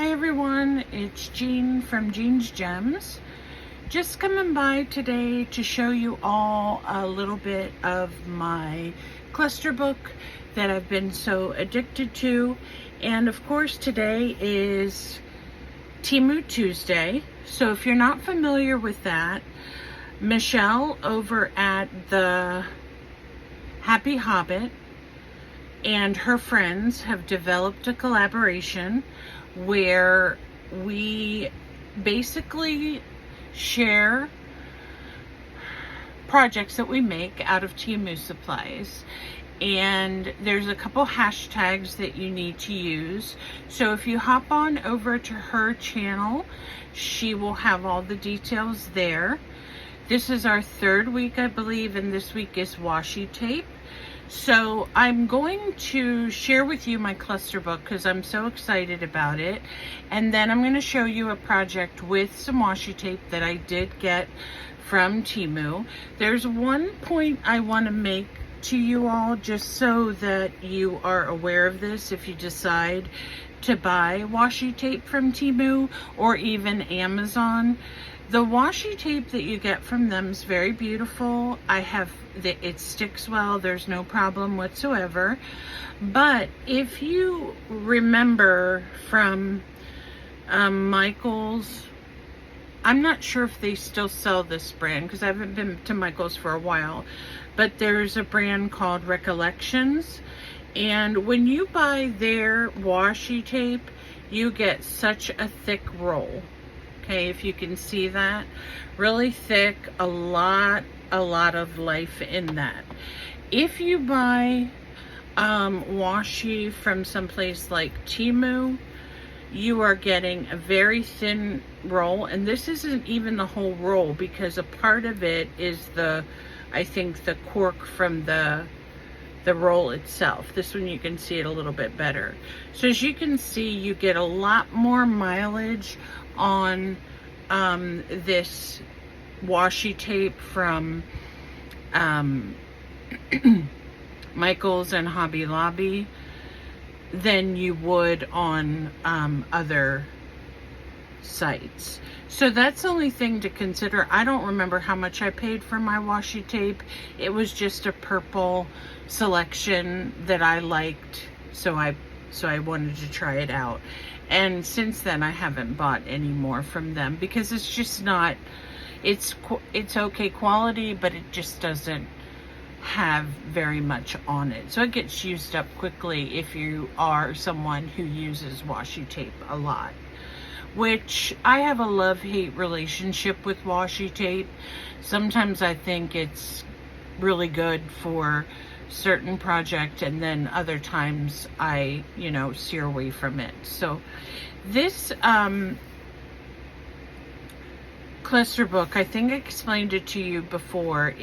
Hi everyone, it's Jean from Jean's Gems. Just coming by today to show you all a little bit of my cluster book that I've been so addicted to. And of course today is Temu Tuesday. So if you're not familiar with that, Michelle over at the Happy Hobbit and her friends have developed a collaboration where we basically share projects that we make out of Temu supplies. And there's a couple hashtags that you need to use. So if you hop on over to her channel, she will have all the details there. This is our third week, I believe, and this week is washi tape. So I'm going to share with you my cluster book because I'm so excited about it. And then I'm going to show you a project with some washi tape that I did get from Temu. There's one point I want to make to you all just so that you are aware of this if you decide to buy washi tape from Temu or even Amazon. The washi tape that you get from them is very beautiful. It sticks well, there's no problem whatsoever. But if you remember from Michael's, I'm not sure if they still sell this brand because I haven't been to Michael's for a while, but there's a brand called Recollections. And when you buy their washi tape, you get such a thick roll. Okay, if you can see that, really thick, a lot of life in that. If you buy washi from someplace like Temu, you are getting a very thin roll, and this isn't even the whole roll because a part of it is I think the cork from the roll itself. This one you can see it a little bit better. So as you can see, you get a lot more mileage on this washi tape from Michael's and Hobby Lobby than you would on other sites. So that's the only thing to consider. I don't remember how much I paid for my washi tape. It was just a purple selection that I liked, so I wanted to try it out. And since then I haven't bought any more from them because it's just not, it's okay quality, but it just doesn't have very much on it. So it gets used up quickly if you are someone who uses washi tape a lot. Which I have a love-hate relationship with washi tape. Sometimes I think it's really good for certain project, and then other times I, steer away from it. So this cluster book, I think I explained it to you before,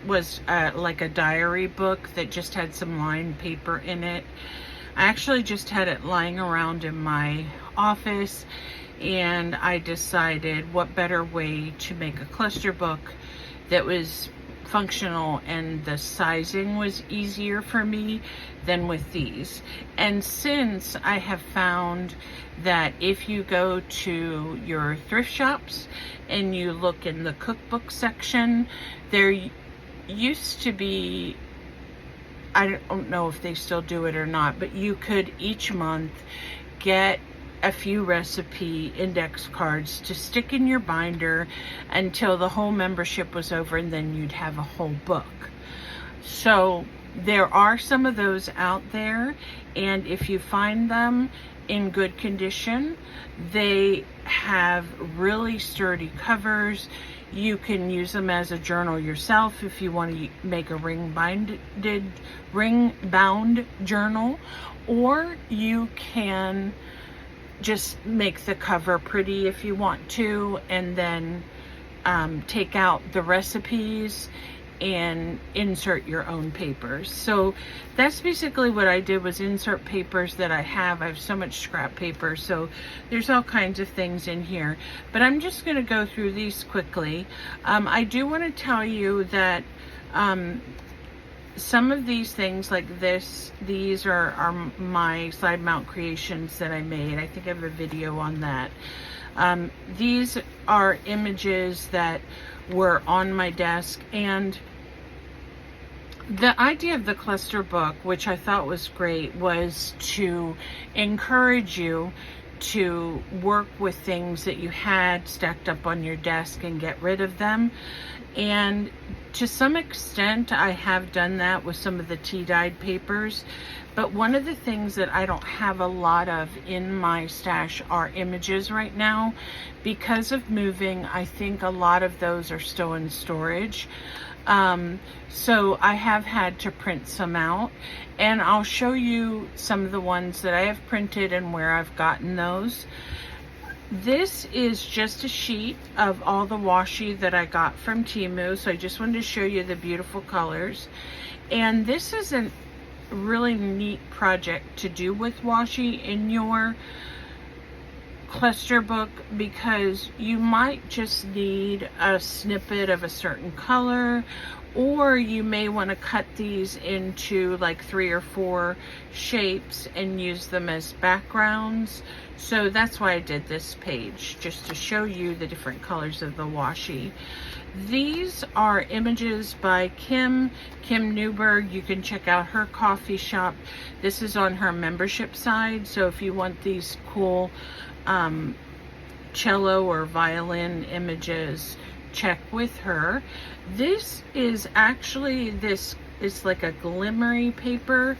was like a diary book that just had some lined paper in it. I actually just had it lying around in my office, and I decided what better way to make a cluster book that was functional and the sizing was easier for me than with these. And since I have found that if you go to your thrift shops and you look in the cookbook section, there used to be, I don't know if they still do it or not, but you could each month get a few recipe index cards to stick in your binder until the whole membership was over, and then you'd have a whole book. So there are some of those out there, and if you find them in good condition, they have really sturdy covers. You can use them as a journal yourself if you want to make a ring-bound journal, or you can just make the cover pretty if you want to, and then take out the recipes and insert your own papers. So that's basically what I did, was insert papers that I have so much scrap paper, so there's all kinds of things in here, but I'm just going to go through these quickly. I do want to tell you that some of these things like this, these are my side mount creations that I made. I think I have a video on that. These are images that were on my desk, and the idea of the cluster book, which I thought was great, was to encourage you to work with things that you had stacked up on your desk and get rid of them. And to some extent, I have done that with some of the tea-dyed papers. But one of the things that I don't have a lot of in my stash are images right now. Because of moving, I think a lot of those are still in storage. So I have had to print some out, and I'll show you some of the ones that I have printed and where I've gotten those. This is just a sheet of all the washi that I got from Temu, so I just wanted to show you the beautiful colors. And this is a really neat project to do with washi in your cluster book, because you might just need a snippet of a certain color, or you may want to cut these into like 3 or 4 shapes and use them as backgrounds. So that's why I did this page, just to show you the different colors of the washi. These are images by Kim Newberg. You can check out her coffee shop. This is on her membership side, so if you want these cool cello or violin images, check with her. This is actually, this is like a glimmery paper.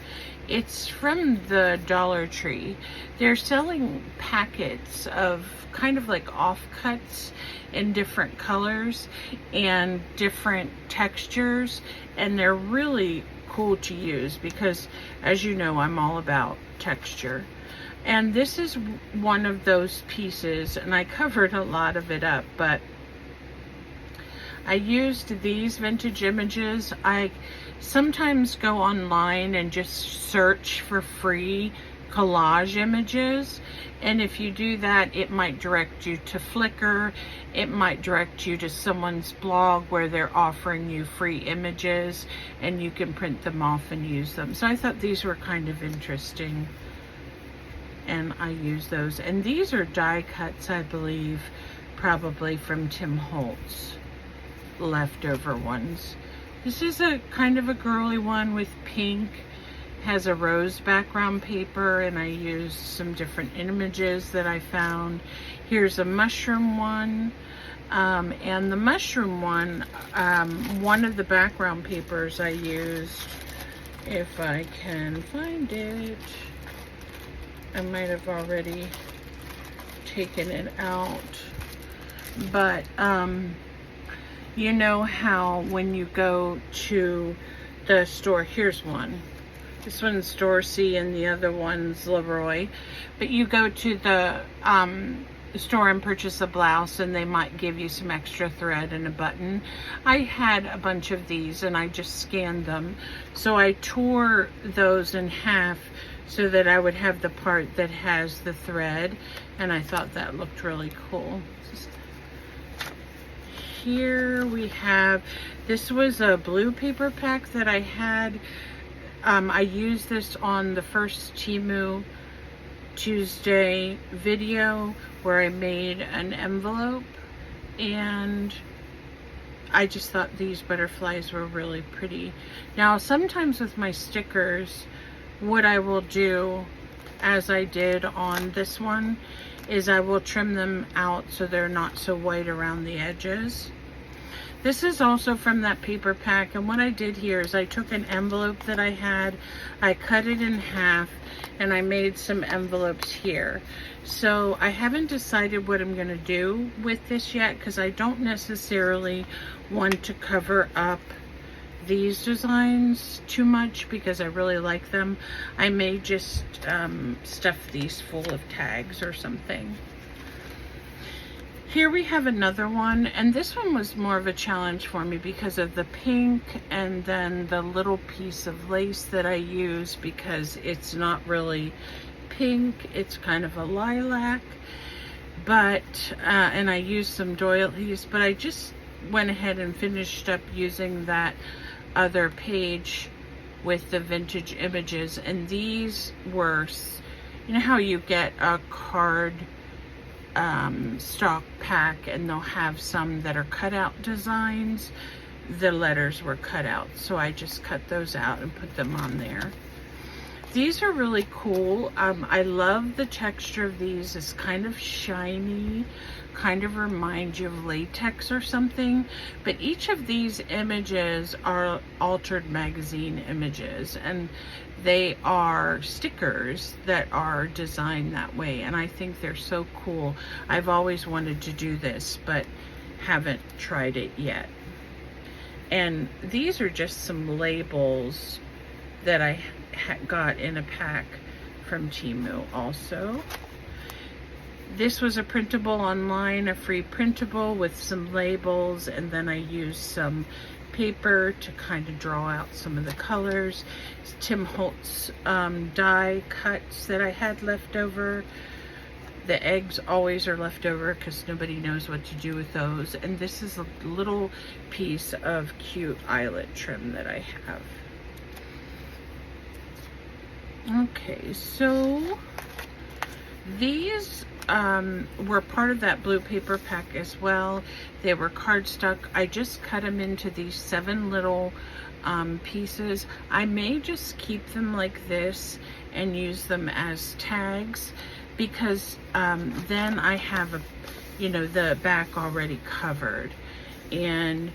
It's from the Dollar Tree. They're selling packets of kind of like offcuts in different colors and different textures, and they're really cool to use because, as you know, I'm all about texture. And this is one of those pieces, and I covered a lot of it up, but I used these vintage images. I sometimes go online and just search for free collage images, and if you do that, it might direct you to Flckr, it might direct you to someone's blog where they're offering you free images and you can print them off and use them. So I thought these were kind of interesting, and I use those. And these are die cuts, I believe, probably from Tim Holtz, leftover ones. This is a kind of a girly one with pink, has a rose background paper, and I used some different images that I found. Here's a mushroom one, and the mushroom one of the background papers I used, if I can find it, I might have already taken it out, but you know how when you go to the store, here's one. This one's Store C and the other one's Leroy. But you go to the store and purchase a blouse, and they might give you some extra thread and a button. I had a bunch of these and I just scanned them. So I tore those in half so that I would have the part that has the thread, and I thought that looked really cool. Here we have, this was a blue paper pack that I had. I used this on the first Temu Tuesday video where I made an envelope, and I just thought these butterflies were really pretty. Now sometimes with my stickers, what I will do, as I did on this one, is I will trim them out so they're not so white around the edges. This is also from that paper pack, and what I did here is I took an envelope that I had, I cut it in half, and I made some envelopes here. So I haven't decided what I'm going to do with this yet, because I don't necessarily want to cover up these designs too much because I really like them. I may just stuff these full of tags or something. Here we have another one, and this one was more of a challenge for me because of the pink and then the little piece of lace that I use, because it's not really pink, it's kind of a lilac, but and I used some doilies, but I just went ahead and finished up using that other page with the vintage images. And these were, you know how you get a card stock pack and they'll have some that are cutout designs? The letters were cut out, so I just cut those out and put them on there. These are really cool. I love the texture of these. It's kind of shiny, kind of reminds you of latex or something. But each of these images are altered magazine images, and they are stickers that are designed that way. And I think they're so cool. I've always wanted to do this, but haven't tried it yet. And these are just some labels that I got in a pack from Temu also. This was a printable online, a free printable with some labels, and then I used some paper to kind of draw out some of the colors. Tim Holtz die cuts that I had left over. The eggs always are left over because nobody knows what to do with those. And this is a little piece of cute eyelet trim that I have. Okay, so these were part of that blue paper pack as well. They were cardstock. I just cut them into these 7 little pieces. I may just keep them like this and use them as tags, because then I have the back already covered, and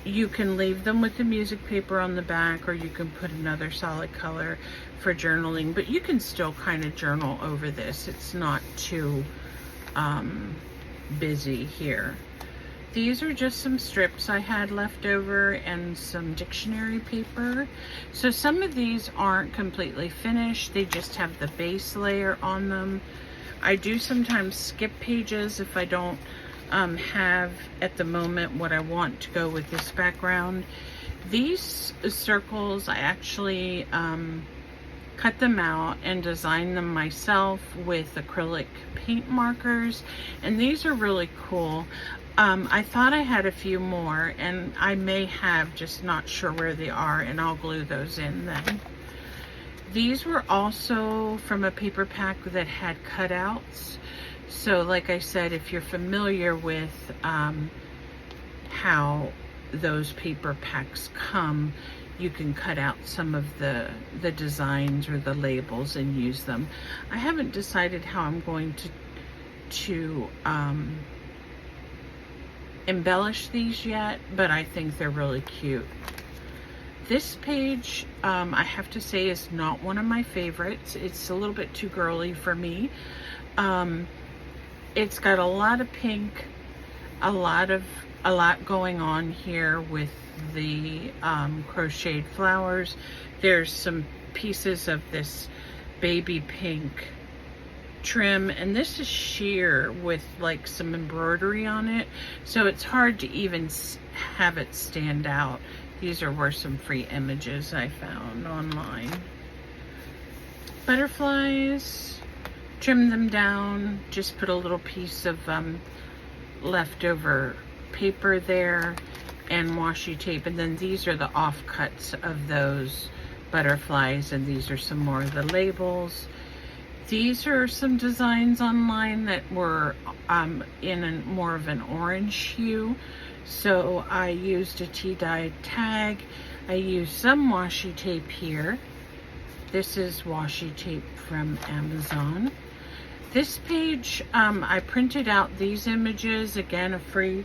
you can leave them with the music paper on the back, or you can put another solid color for journaling, but you can still kind of journal over this. It's not too busy here. These are just some strips I had left over and some dictionary paper. So some of these aren't completely finished. They just have the base layer on them. I do sometimes skip pages if I don't have at the moment what I want to go with this background. These circles, I actually cut them out and designed them myself with acrylic paint markers, and these are really cool. I thought I had a few more, and I may have, just not sure where they are, and I'll glue those in then. These were also from a paper pack that had cutouts. So like I said, if you're familiar with how those paper packs come, you can cut out some of the designs or the labels and use them. I haven't decided how I'm going to embellish these yet, but I think they're really cute. This page, I have to say, is not one of my favorites. It's a little bit too girly for me. It's got a lot of pink, a lot going on here with the crocheted flowers. There's some pieces of this baby pink trim, and this is sheer with like some embroidery on it, so it's hard to even have it stand out. These were some free images I found online. Butterflies, trim them down, just put a little piece of leftover paper there and washi tape, and then these are the offcuts of those butterflies, and these are some more of the labels. These are some designs online that were in more of an orange hue, so I used a tea-dyed tag. I used some washi tape here. This is washi tape from Amazon. This page, I printed out these images, again a free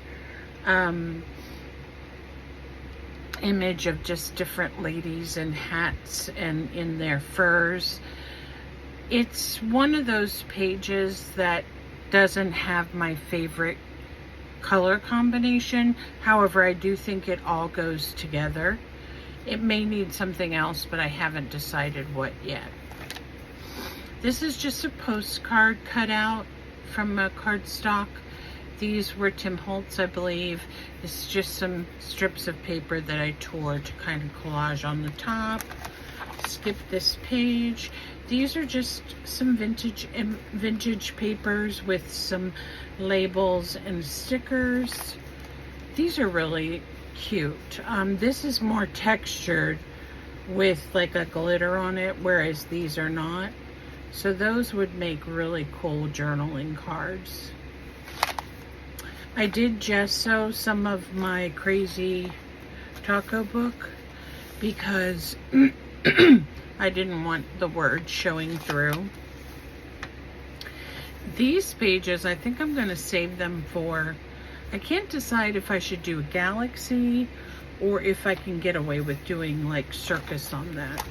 image of just different ladies in hats and in their furs. It's one of those pages that doesn't have my favorite color combination. However, I do think it all goes together. It may need something else, but I haven't decided what yet. This is just a postcard cutout from a cardstock. These were Tim Holtz, I believe. This is just some strips of paper that I tore to kind of collage on the top. Skip this page. These are just some vintage papers with some labels and stickers. These are really cute. This is more textured with like a glitter on it, whereas these are not. So those would make really cool journaling cards. I did gesso some of my crazy taco book because I didn't want the words showing through. These pages, I think I'm going to save them for, I can't decide if I should do a galaxy or if I can get away with doing like circus on that.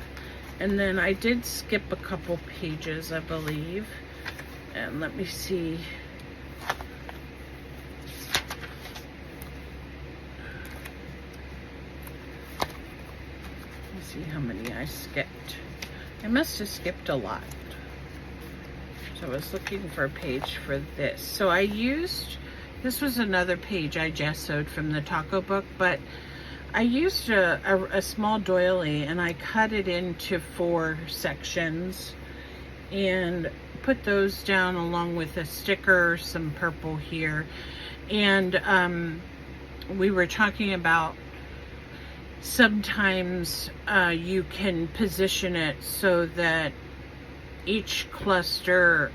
And then I did skip a couple pages, I believe. And let me see. Let's see how many I skipped. I must have skipped a lot. So I was looking for a page for this. So I used, this was another page I gessoed from the taco book, but I used a small doily and I cut it into 4 sections and put those down along with a sticker, some purple here. And we were talking about sometimes you can position it so that each cluster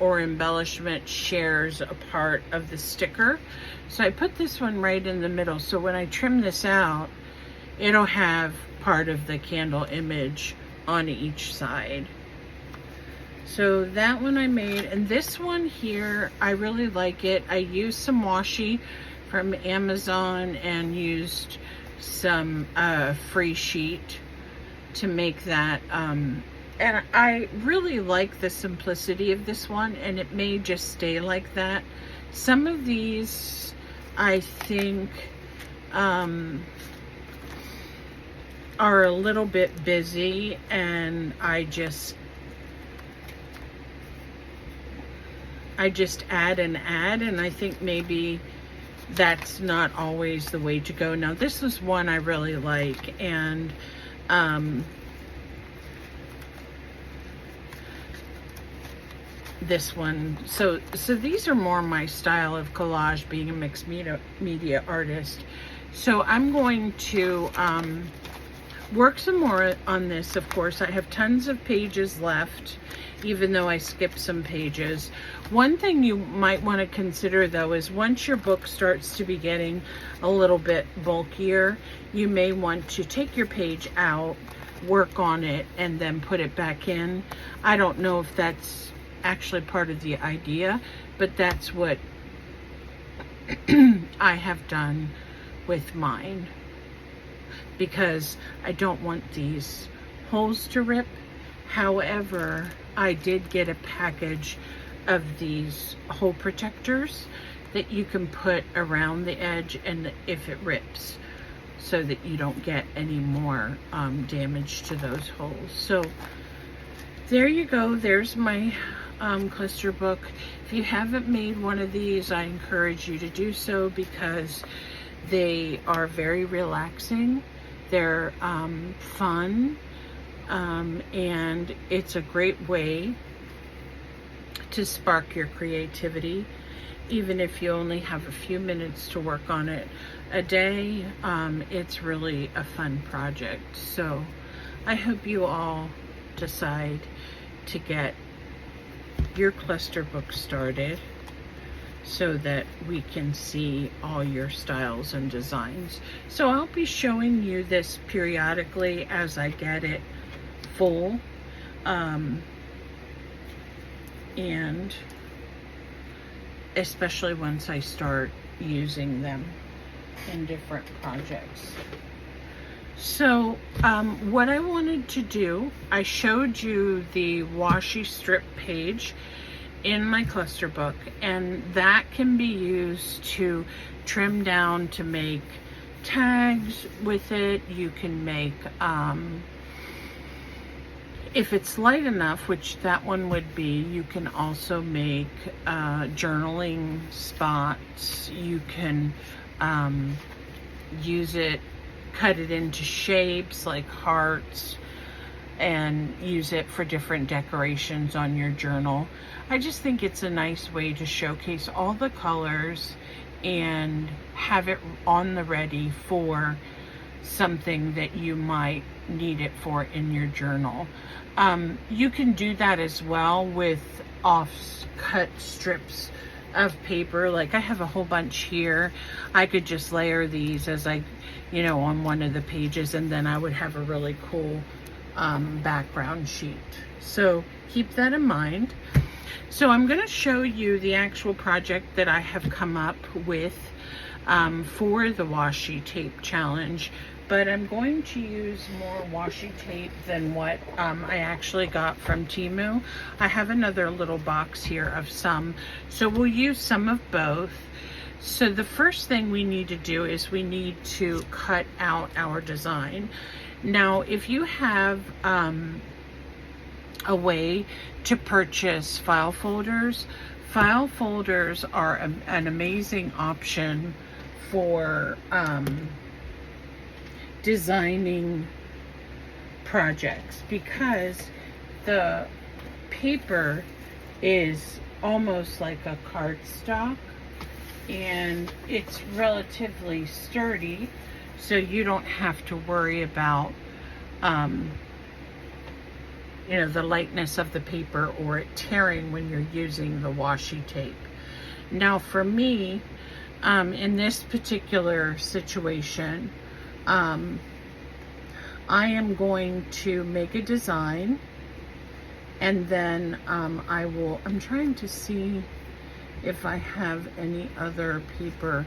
or embellishment shares a part of the sticker. So I put this one right in the middle, so when I trim this out, it'll have part of the candle image on each side. So that one I made, and this one here, I really like it. I used some washi from Amazon and used some free sheet to make that. And I really like the simplicity of this one, and it may just stay like that. Some of these, I think, are a little bit busy, and I just add and add, and I think maybe that's not always the way to go. Now, this is one I really like, and this one, so these are more my style of collage, being a mixed media artist. So I'm going to work some more on this. Of course, I have tons of pages left, even though I skipped some pages. One thing you might want to consider, though, is once your book starts to be getting a little bit bulkier, you may want to take your page out, work on it, and then put it back in. I don't know if that's actually part of the idea, but that's what I have done with mine, because I don't want these holes to rip. However, I did get a package of these hole protectors that you can put around the edge, and if it rips, so that you don't get any more damage to those holes. So there you go. There's my cluster book. If you haven't made one of these, I encourage you to do so, because they are very relaxing. They're fun, and it's a great way to spark your creativity, even if you only have a few minutes to work on it a day. It's really a fun project. So I hope you all decide to get your cluster book started so that we can see all your styles and designs. So I'll be showing you this periodically as I get it full, and especially once I start using them in different projects. So what I wanted to do, I showed you the washi strip page in my cluster book, and that can be used to trim down to make tags with it. You can make, if it's light enough, which that one would be, you can also make journaling spots. You can use it, cut it into shapes like hearts, and use it for different decorations on your journal. I just think it's a nice way to showcase all the colors and have it on the ready for something that you might need it for in your journal. You can do that as well with off-cut strips of paper. Like I have a whole bunch here. I could just layer these as I, on one of the pages, and then I would have a really cool background sheet. So keep that in mind. So I'm going to show you the actual project that I have come up with for the washi tape challenge, but I'm going to use more washi tape than what I actually got from Temu. I have another little box here of some, so we'll use some of both. So the first thing we need to do is we need to cut out our design. Now, if you have a way to purchase file folders are an amazing option for designing projects, because the paper is almost like a cardstock and it's relatively sturdy, so you don't have to worry about the lightness of the paper or it tearing when you're using the washi tape. Now for me, in this particular situation, I am going to make a design, and then I'm trying to see if I have any other paper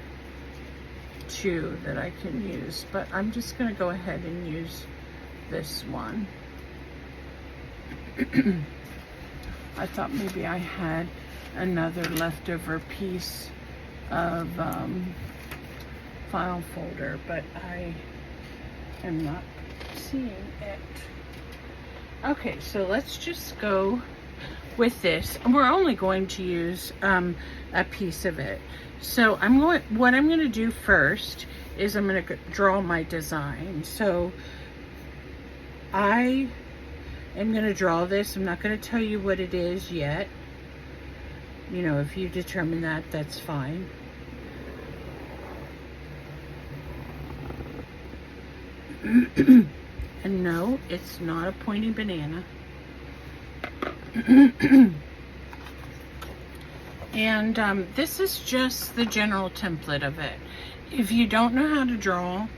too that I can use, but I'm just going to go ahead and use this one. I thought maybe I had another leftover piece of file folder, but I am not seeing it. Okay, so let's just go with this, and we're only going to use a piece of it. So what I'm going to do first is I'm going to draw my design. So I am going to draw this. I'm not going to tell you what it is yet. If you determine that, that's fine. And no, it's not a pointy banana. And this is just the general template of it. If you don't know how to draw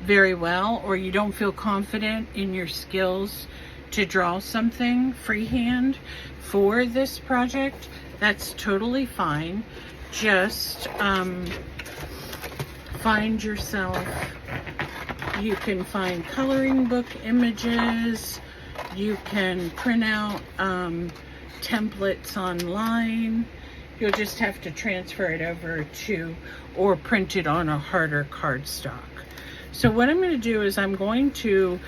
very well, or you don't feel confident in your skills to draw something freehand for this project, that's totally fine. Just find yourself, you can find coloring book images, you can print out templates online. You'll just have to transfer it over to, or print it on a harder cardstock. So what I'm going to do is I'm going to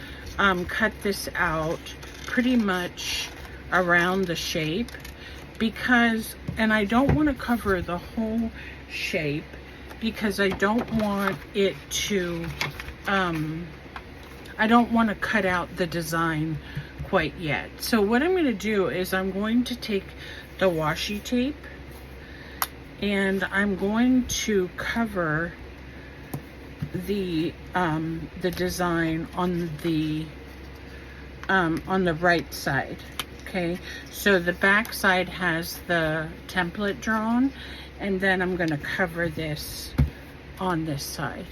cut this out pretty much around the shape, because, and I don't want to cover the whole shape because I don't want it to, I don't want to cut out the design quite yet. So what I'm going to do is I'm going to take the washi tape and I'm going to cover the design on the right side. Okay, so the back side has the template drawn, and then I'm going to cover this on this side.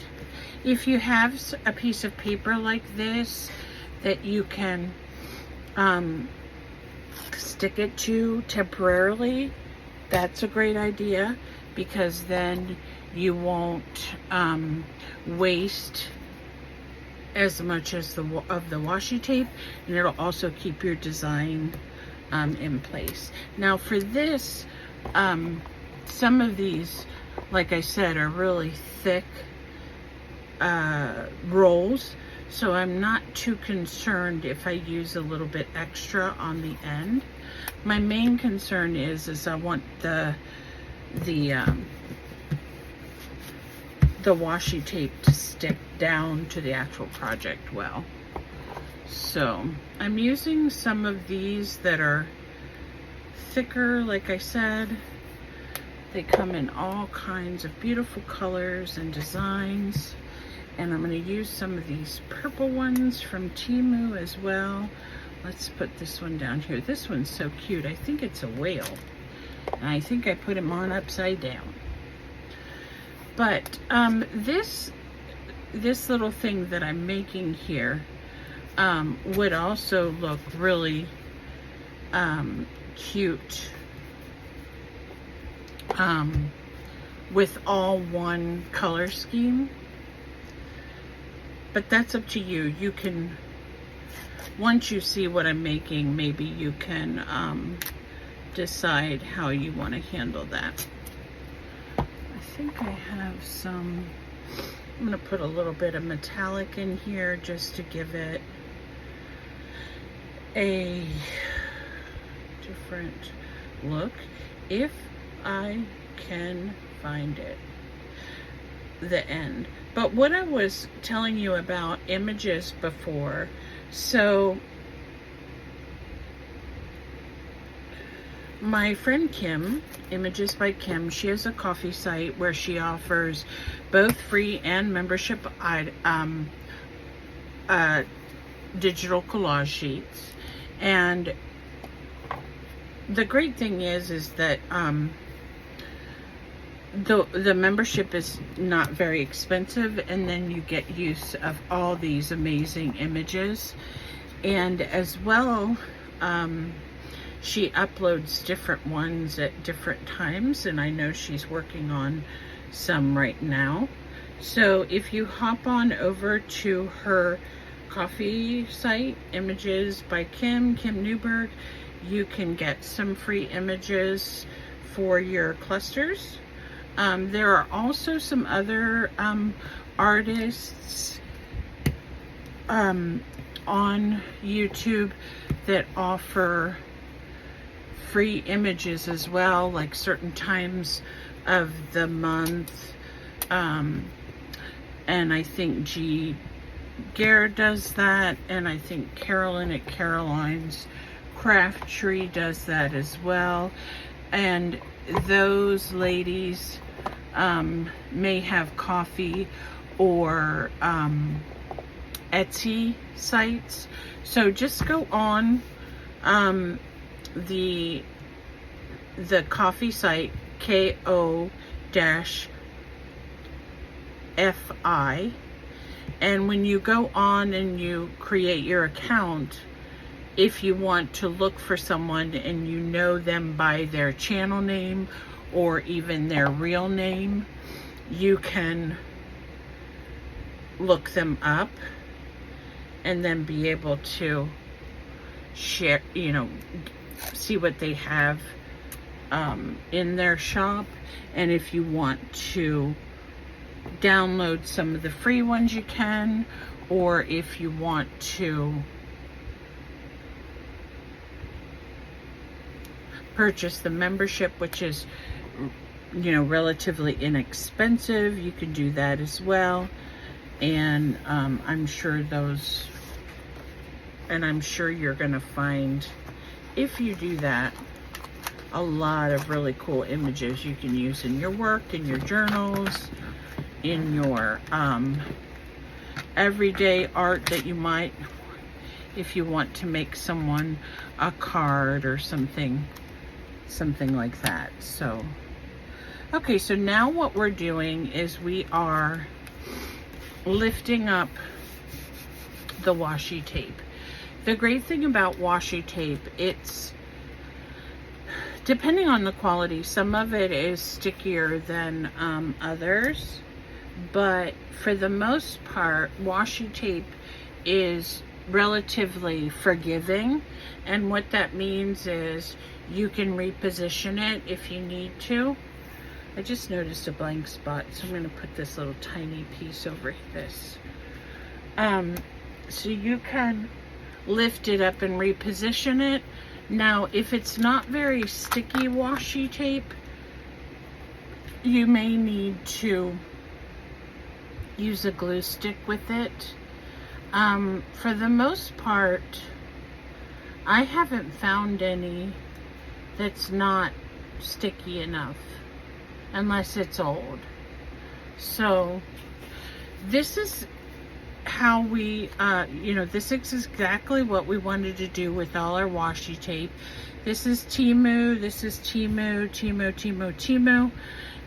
If you have a piece of paper like this that you can stick it to temporarily, that's a great idea, because then you won't waste as much as of the washi tape, and it'll also keep your design in place. Now for this, some of these, like I said, are really thick rolls, so I'm not too concerned if I use a little bit extra on the end. My main concern is I want the washi tape to stick down to the actual project well. So I'm using some of these that are thicker. Like I said, they come in all kinds of beautiful colors and designs, And I'm going to use some of these purple ones from Temu as well. Let's put this one down here. This one's so cute. I think it's a whale. And I think I put him on upside down. But this little thing that I'm making here would also look really cute with all one color scheme. But that's up to you. You can, once you see what I'm making, maybe you can decide how you want to handle that. I think I have some, I'm going to put a little bit of metallic in here just to give it a different look, if I can find it, the end. But what I was telling you about images before, so my friend Kim, Images by Kim, she has a coffee site where she offers both free and membership digital collage sheets. And the great thing is that the membership is not very expensive, and then you get use of all these amazing images. And as well, she uploads different ones at different times, and I know she's working on some right now. So if you hop on over to her coffee site, Images by Kim Newberg, you can get some free images for your clusters. There are also some other artists on YouTube that offer free images as well, like certain times of the month. And I think G. Gare does that, and I think Carolyn at Caroline's Craft Tree does that as well. And those ladies may have coffee or Etsy sites. So just go on the coffee site, KO-FI, and when you go on and you create your account, if you want to look for someone and you know them by their channel name or even their real name, you can look them up and then be able to share, you know, see what they have in their shop. And if you want to download some of the free ones, you can, or if you want to purchase the membership, which is, you know, relatively inexpensive, you can do that as well. And I'm sure those, and I'm sure you're gonna find, if you do that, a lot of really cool images you can use in your work, in your journals, in your everyday art that you might, if you want to make someone a card or something like that. So okay, so now what we're doing is we are lifting up the washi tape. The great thing about washi tape, it's depending on the quality, some of it is stickier than others, but for the most part, washi tape is relatively forgiving. And what that means is you can reposition it if you need to. I just noticed a blank spot, so I'm going to put this little tiny piece over this. So you can lift it up and reposition it. Now, if it's not very sticky washi tape, you may need to use a glue stick with it. For the most part, I haven't found any that's not sticky enough, unless it's old. So this is how we, you know, this is exactly what we wanted to do with all our washi tape. This is Temu, this is Temu, Temu, Temu, Temu,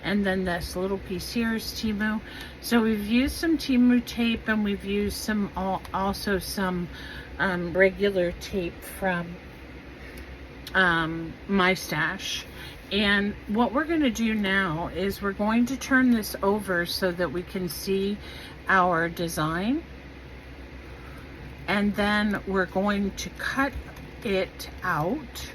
and then this little piece here is Temu. So we've used some Temu tape, and we've used some also some regular tape from my stash. And what we're going to do now is we're going to turn this over so that we can see our design, and then we're going to cut it out.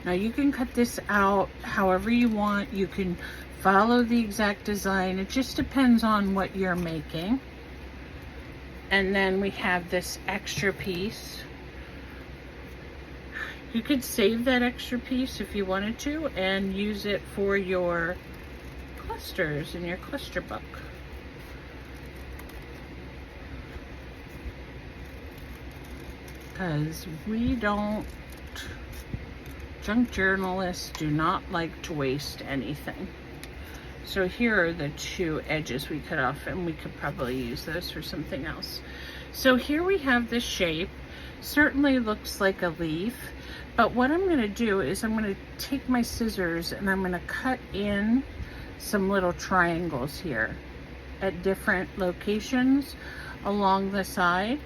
Now you can cut this out however you want. You can follow the exact design. It just depends on what you're making. And then we have this extra piece. You could save that extra piece if you wanted to and use it for your clusters in your cluster book. Because junk journalists do not like to waste anything. So here are the two edges we cut off, and we could probably use those for something else. So here we have this shape. Certainly looks like a leaf. But what I'm going to do is I'm going to take my scissors and I'm going to cut in some little triangles here at different locations along the side.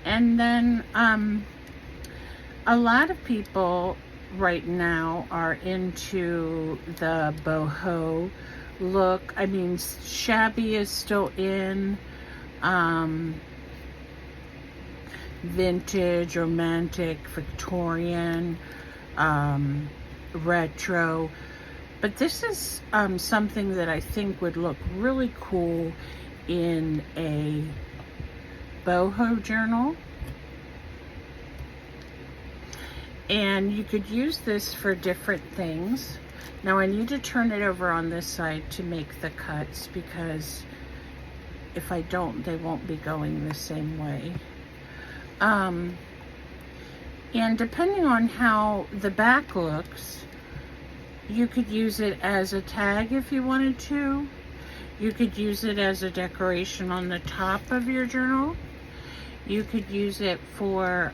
And then a lot of people right now are into the boho look. I mean, shabby is still in. Vintage, romantic, Victorian, retro. But this is something that I think would look really cool in a boho journal. And you could use this for different things. Now I need to turn it over on this side to make the cuts, because if I don't, they won't be going the same way. And depending on how the back looks, you could use it as a tag if you wanted to. You could use it as a decoration on the top of your journal. You could use it for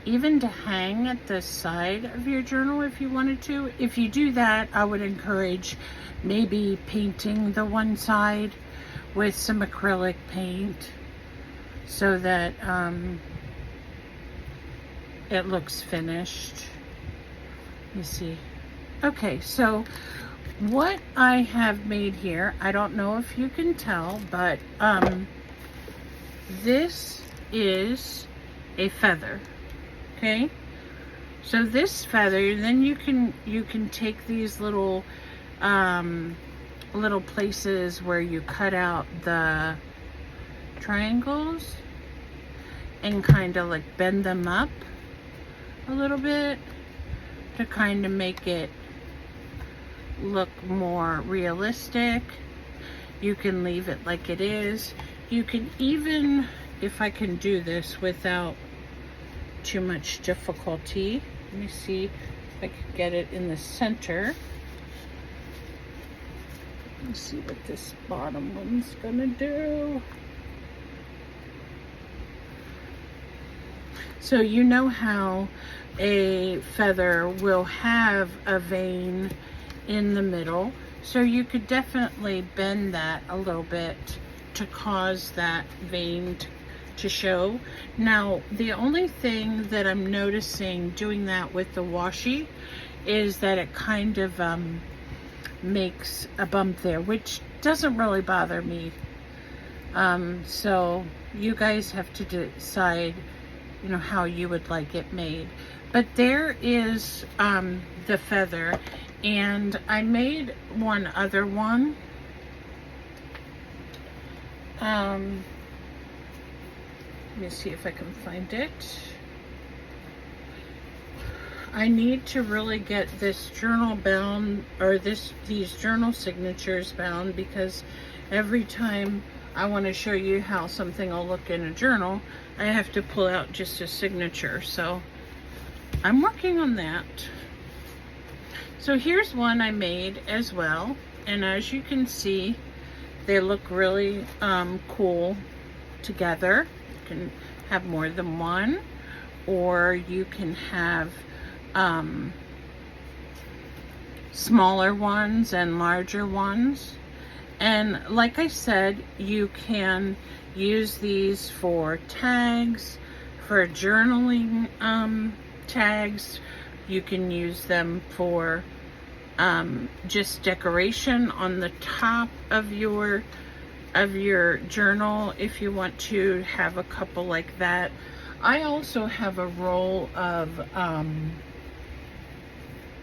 even to hang at the side of your journal if you wanted to. If you do that, I would encourage maybe painting the one side with some acrylic paint, so that it looks finished. Let me see. Okay, so what I have made here, I don't know if you can tell, but this is a feather. Okay, so this feather, then you can take these little little places where you cut out the triangles and kind of like bend them up a little bit to kind of make it look more realistic. You can leave it like it is. You can even, if I can do this without too much difficulty, let me see if I can get it in the center. Let's see what this bottom one's gonna do. So you know how a feather will have a vein in the middle, so you could definitely bend that a little bit to cause that vein to show. Now, the only thing that I'm noticing doing that with the washi is that it kind of makes a bump there, which doesn't really bother me. So you guys have to decide, you know, how you would like it made. But there is the feather, and I made one other one. Let me see if I can find it. I need to really get this journal bound, or these journal signatures bound, because every time I want to show you how something will look in a journal, I have to pull out just a signature. So I'm working on that. So here's one I made as well. And as you can see, they look really cool together. You can have more than one, or you can have smaller ones and larger ones. And like I said, you can use these for tags, for journaling tags. You can use them for just decoration on the top of your journal if you want to have a couple like that. I also have a roll of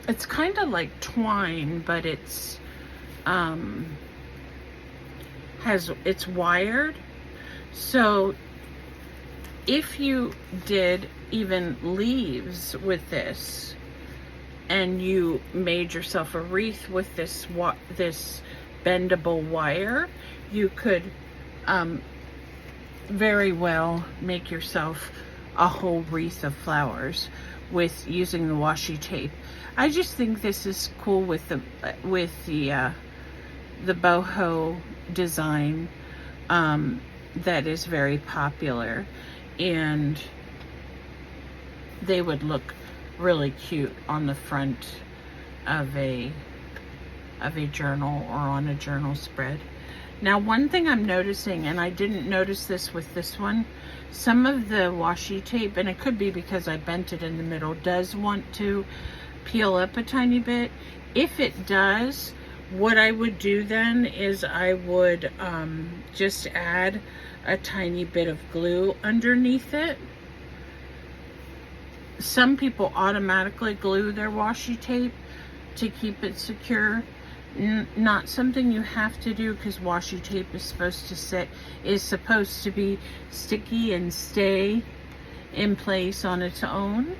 it's kind of like twine, but it's it's wired. So if you did even leaves with this, and you made yourself a wreath with this bendable wire, you could very well make yourself a whole wreath of flowers with using the washi tape. I just think this is cool with the boho design that is very popular, and they would look really cute on the front of a journal or on a journal spread. Now, one thing I'm noticing, and I didn't notice this with this one, some of the washi tape, and it could be because I bent it in the middle, does want to peel up a tiny bit. If it does, what I would do then is I would just add a tiny bit of glue underneath it. Some people automatically glue their washi tape to keep it secure. Not something you have to do, because washi tape is supposed to be sticky and stay in place on its own.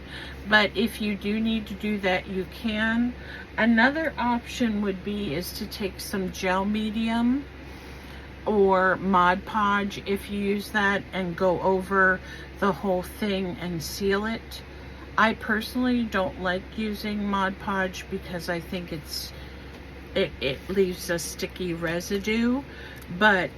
But if you do need to do that, you can. Another option would be is to take some gel medium or Mod Podge, if you use that, and go over the whole thing and seal it. I personally don't like using Mod Podge because I think it leaves a sticky residue, but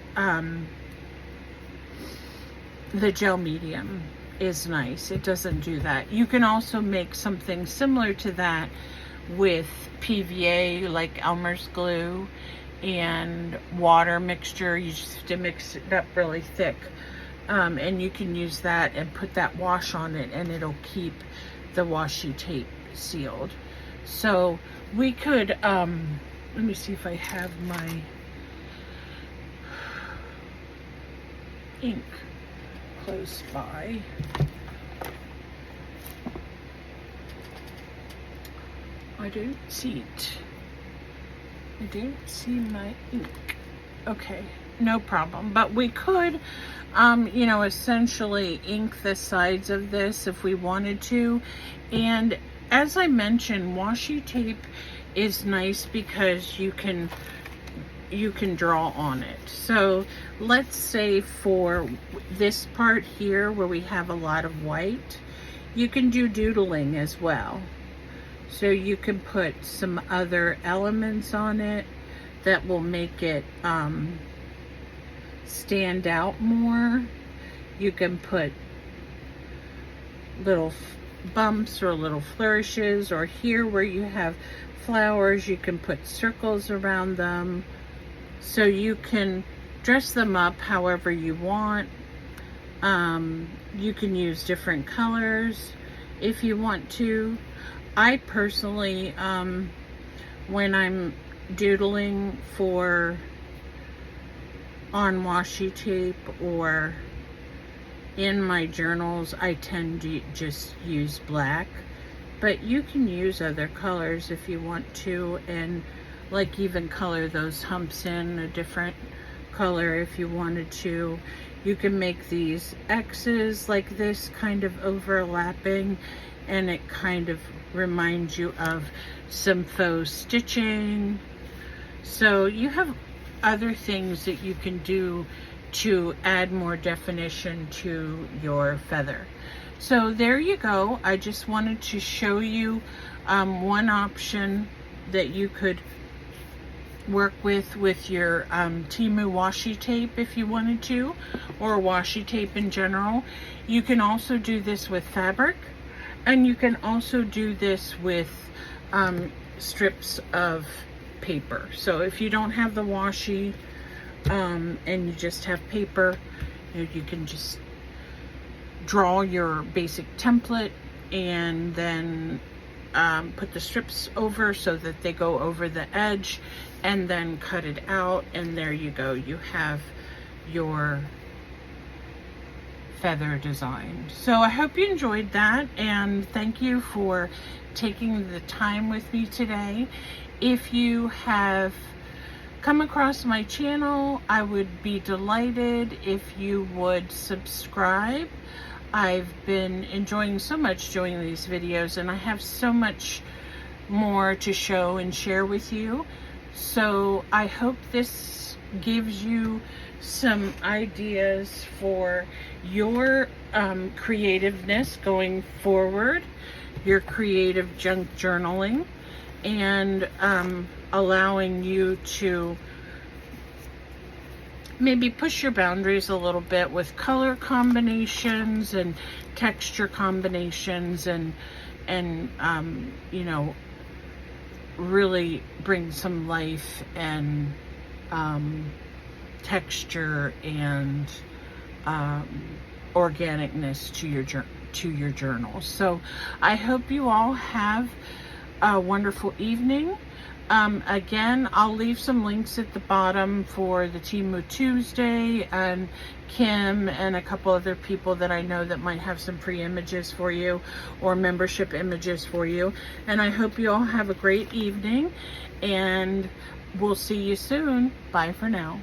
the gel medium is nice. It doesn't do that. You can also make something similar to that with PVA, like Elmer's glue, and water mixture. You just have to mix it up really thick, and you can use that and put that wash on it, and it'll keep the washi tape sealed. So we could let me see if I have my ink close by. I don't see it. I don't see my ink. Okay, no problem. But we could, you know, essentially ink the sides of this if we wanted to. And as I mentioned, washi tape is nice because you can draw on it. So let's say for this part here where we have a lot of white, you can do doodling as well. So you can put some other elements on it that will make it stand out more. You can put little bumps or little flourishes, or here where you have flowers, you can put circles around them. So you can dress them up however you want. You can use different colors if you want to. I personally, when I'm doodling on washi tape or in my journals, I tend to just use black. But you can use other colors if you want to, and like even color those humps in a different color if you wanted to. You can make these X's like this, kind of overlapping, and it kind of reminds you of some faux stitching. So you have other things that you can do to add more definition to your feather. So there you go. I just wanted to show you one option that you could work with your Temu Washi tape if you wanted to, or washi tape in general. You can also do this with fabric, and you can also do this with strips of paper. So if you don't have the washi and you just have paper, you can just draw your basic template and then put the strips over so that they go over the edge, and then cut it out, and there you go. You have your feather design. So I hope you enjoyed that, and thank you for taking the time with me today. If you have come across my channel, I would be delighted if you would subscribe. I've been enjoying so much doing these videos, and I have so much more to show and share with you. So I hope this gives you some ideas for your creativeness going forward, your creative junk journaling, and allowing you to maybe push your boundaries a little bit with color combinations and texture combinations, and you know, really bring some life and texture and organicness to your journal. So I hope you all have a wonderful evening. Again, I'll leave some links at the bottom for the Temu Tuesday and Kim and a couple other people that I know that might have some free images for you or membership images for you. And I hope you all have a great evening, and we'll see you soon. Bye for now.